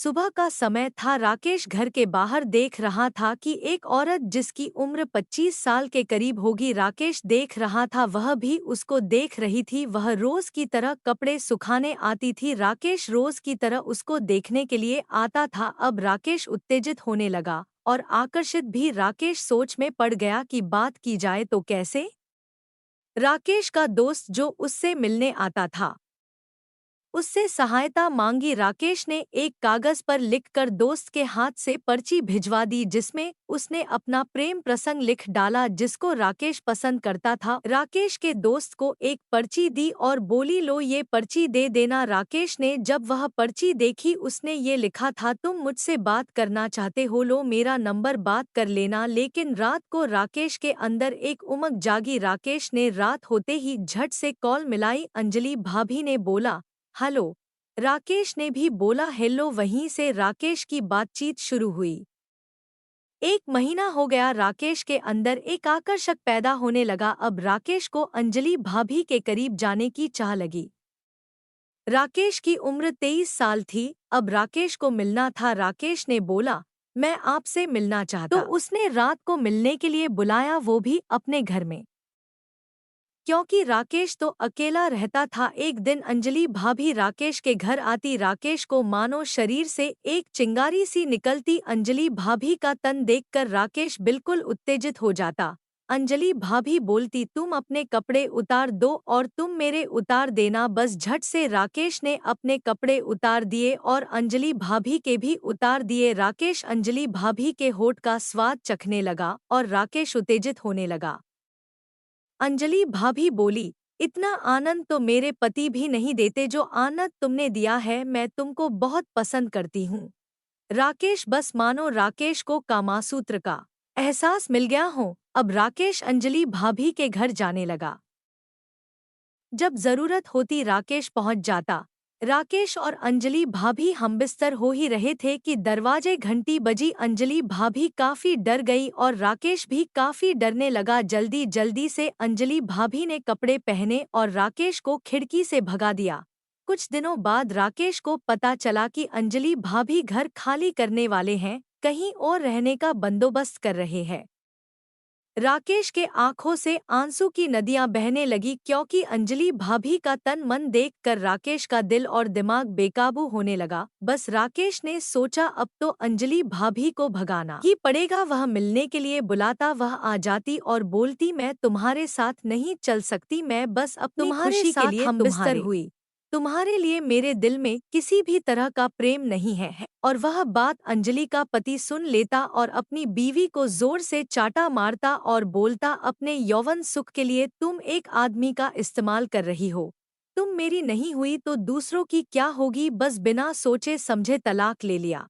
सुबह का समय था। राकेश घर के बाहर देख रहा था कि एक औरत जिसकी उम्र 25 साल के करीब होगी, राकेश देख रहा था, वह भी उसको देख रही थी। वह रोज की तरह कपड़े सुखाने आती थी। राकेश रोज की तरह उसको देखने के लिए आता था। अब राकेश उत्तेजित होने लगा और आकर्षित भी। राकेश सोच में पड़ गया कि बात की जाए तो कैसे। राकेश का दोस्त जो उससे मिलने आता था उससे सहायता मांगी। राकेश ने एक कागज पर लिखकर दोस्त के हाथ से पर्ची भिजवा दी, जिसमें उसने अपना प्रेम प्रसंग लिख डाला जिसको राकेश पसंद करता था। राकेश के दोस्त को एक पर्ची दी और बोली, लो ये पर्ची दे देना। राकेश ने जब वह पर्ची देखी, उसने ये लिखा था, तुम मुझसे बात करना चाहते हो, लो मेरा नंबर, बात कर लेना। लेकिन रात को राकेश के अंदर एक उमंग जागी। राकेश ने रात होते ही झट से कॉल मिलाई। अंजलि भाभी ने बोला, हेलो। राकेश ने भी बोला हेलो। वहीं से राकेश की बातचीत शुरू हुई। एक महीना हो गया। राकेश के अंदर एक आकर्षक पैदा होने लगा। अब राकेश को अंजलि भाभी के करीब जाने की चाह लगी। राकेश की उम्र 23 साल थी। अब राकेश को मिलना था। राकेश ने बोला, मैं आपसे मिलना चाहता। तो उसने रात को मिलने के लिए बुलाया, वो भी अपने घर में, क्योंकि राकेश तो अकेला रहता था। एक दिन अंजलि भाभी राकेश के घर आती। राकेश को मानो शरीर से एक चिंगारी सी निकलती। अंजलि भाभी का तन देखकर राकेश बिल्कुल उत्तेजित हो जाता। अंजलि भाभी बोलती, तुम अपने कपड़े उतार दो और तुम मेरे उतार देना। बस झट से राकेश ने अपने कपड़े उतार दिए और अंजलि भाभी के भी उतार दिए। राकेश अंजलि भाभी के होठ का स्वाद चखने लगा और राकेश उत्तेजित होने लगा। अंजलि भाभी बोली, इतना आनंद तो मेरे पति भी नहीं देते जो आनंद तुमने दिया है। मैं तुमको बहुत पसंद करती हूँ। राकेश, बस मानो राकेश को कामासूत्र का एहसास मिल गया हो। अब राकेश अंजलि भाभी के घर जाने लगा। जब जरूरत होती राकेश पहुंच जाता। राकेश और अंजलि भाभी हमबिस्तर हो ही रहे थे कि दरवाजे घंटी बजी। अंजलि भाभी काफी डर गई और राकेश भी काफी डरने लगा। जल्दी जल्दी से अंजलि भाभी ने कपड़े पहने और राकेश को खिड़की से भगा दिया। कुछ दिनों बाद राकेश को पता चला कि अंजलि भाभी घर खाली करने वाले हैं, कहीं और रहने का बंदोबस्त कर रहे हैं। राकेश के आंखों से आंसू की नदियां बहने लगी, क्योंकि अंजलि भाभी का तन मन देखकर राकेश का दिल और दिमाग बेकाबू होने लगा। बस राकेश ने सोचा, अब तो अंजलि भाभी को भगाना ही पड़ेगा। वह मिलने के लिए बुलाता, वह आ जाती और बोलती, मैं तुम्हारे साथ नहीं चल सकती, मैं बस अपनी तुम्हारे खुशी के साथ लिए हमबिस्तर तुम्हारे हुई। तुम्हारे लिए मेरे दिल में किसी भी तरह का प्रेम नहीं है। और वह बात अंजलि का पति सुन लेता और अपनी बीवी को जोर से चाटा मारता और बोलता, अपने यौवन सुख के लिए तुम एक आदमी का इस्तेमाल कर रही हो। तुम मेरी नहीं हुई तो दूसरों की क्या होगी। बस बिना सोचे समझे तलाक ले लिया।